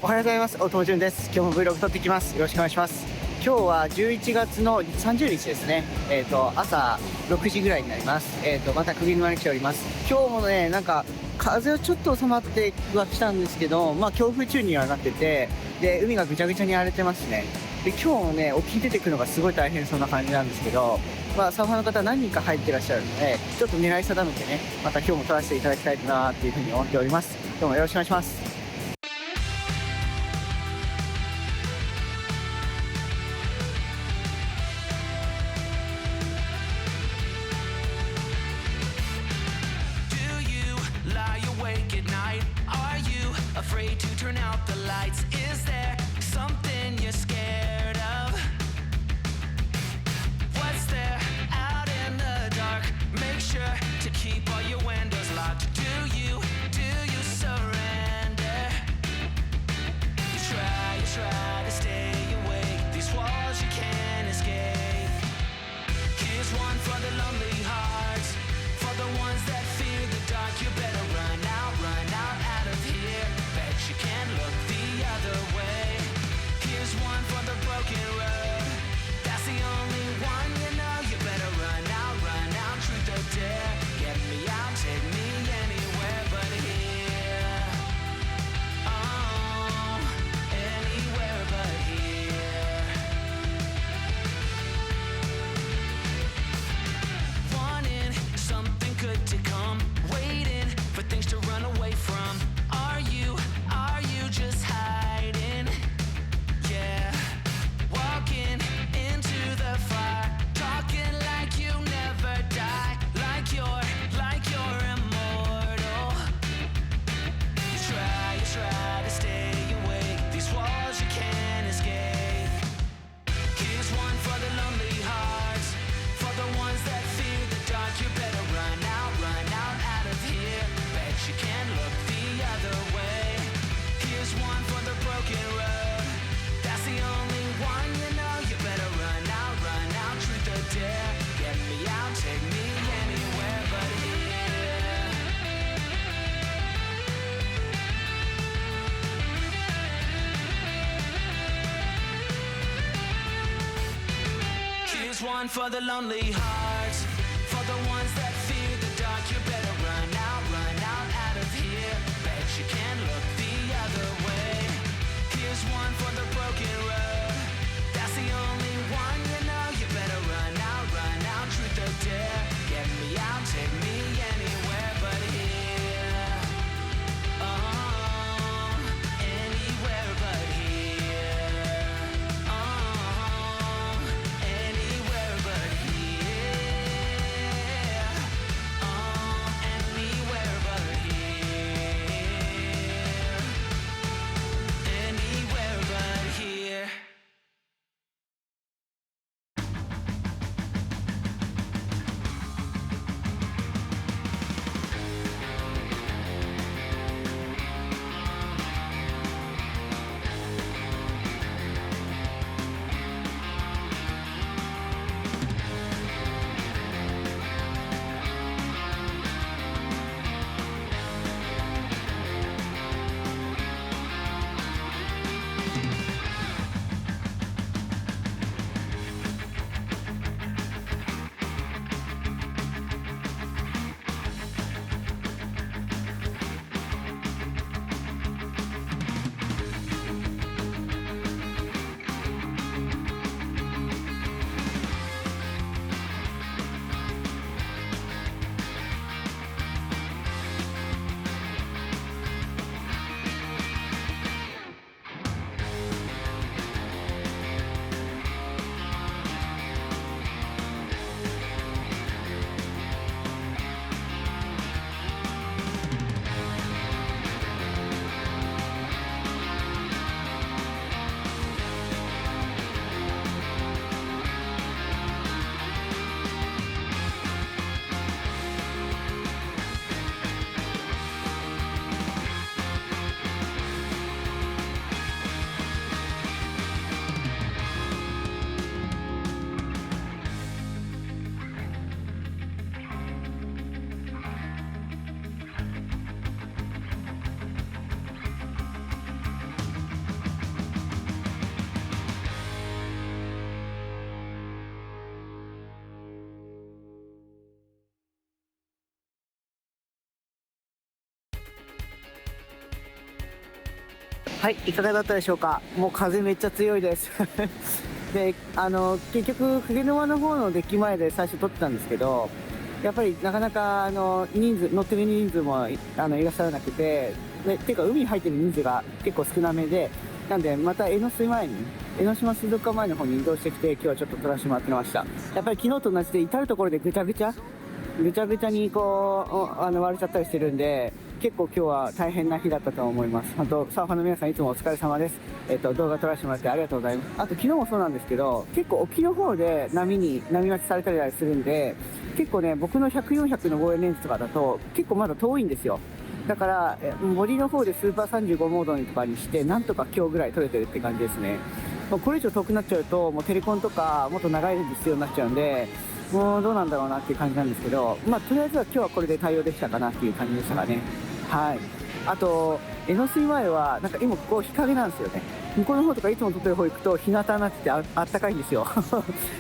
おはようございます。大友潤です。今日も Vlog 撮っていきます。よろしくお願いします。今日は11月の30日ですね。朝6時ぐらいになります。また釘沼に来ております。今日もね、なんか風はちょっと収まってはきたんですけど、強風注意にはなってて、で海がぐちゃぐちゃに荒れてますね。で今日もね、沖に出てくるのがすごい大変そうな感じなんですけど、サーファーの方何人か入ってらっしゃるので、ちょっと狙い定めてね、また今日も撮らせていただきたいなっていうふうに思っております。どうもよろしくお願いします。Afraid to turn out the lights. Is there something you're scared of? What's there out in the dark? Make sure to keep all your windows locked. Do you surrender? You try to stay awake. These walls you can't escape. Here's one for the lonely hearts, for the ones that fear the dark. You better run out of here. You can't look the other way. Here's one for the broken road. That's the only one you know. You better run out, truth or dare. Get me out, take me anywhere but here. Oh, anywhere but here. Wanting something good to come, waiting for things to run away from. Are you just hiding? Yeah, walking into the fire, talking like you never die, like you're immortal. You try to stay awake. These walls you can't escape. Here's one for the lonely hearts, for the ones that fear the dark. You better run out of here. Bet you can't look the other way. Here's one for the broken road. That's the only one you know. You better run out, truth or dare. Get me out, take me anywhere but here. Here's one for the lonely hearts, for the ones that fear the dark. You better run out of here. Bet you can't look the other way. Here's one for the broken road. That's the only one you know. You better run out, truth or dare. Get me out, take me anywhere but here. Oh, anywhere but here. Oh, anywhere but here. はい、いかがだったでしょうか。もう風めっちゃ強いですで、結局鵠沼の方のデッキ前で最初撮ってたんですけど、やっぱりなかなか乗ってる人数もいらっしゃらなくて、っていうか海に入ってる人数が結構少なめで、なんでまた江ノ島水族館前の方に移動してきて、今日はちょっと撮らせてもらってました。やっぱり昨日と同じで至る所でぐちゃぐちゃにこう割れちゃったりしてるんで、結構今日は大変な日だったと思います。本当サーファーの皆さんいつもお疲れ様です。動画撮らせてもらってありがとうございます。あと昨日もそうなんですけど、結構沖の方で波待ちされたりするんで、結構ね、僕の100、400の望遠レンズとかだと結構まだ遠いんですよ。だから森の方でスーパー35モードにとかにして、なんとか今日ぐらい撮れてるって感じですね。もうこれ以上遠くなっちゃうと、もうテレコンとかもっと長いレンズ必要になっちゃうんで、もうどうなんだろうなっていう感じなんですけど、まあとりあえずは今日はこれで対応できたかなっていう感じでしたかね。はい。あと江ノ水前はなんか今ここ日陰なんですよね。向こうの方とかいつも撮ってる方行くと日向になってて あったかいんですよ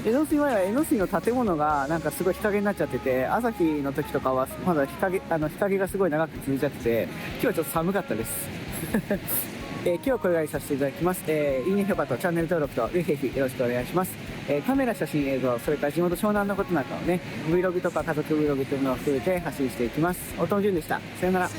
江ノ水前は江ノ水の建物がなんかすごい日陰になっちゃってて、朝日の時とかはまだ日陰がすごい長く続いちゃってて、今日はちょっと寒かったです今日はこれぐらいにさせていただきます。いいね、評価とチャンネル登録とぜひぜひよろしくお願いします。カメラ、写真、映像、それから地元湘南のことなんかをね、Vlog とか家族 Vlog というのを含めて発信していきます。音の順でした。さよなら。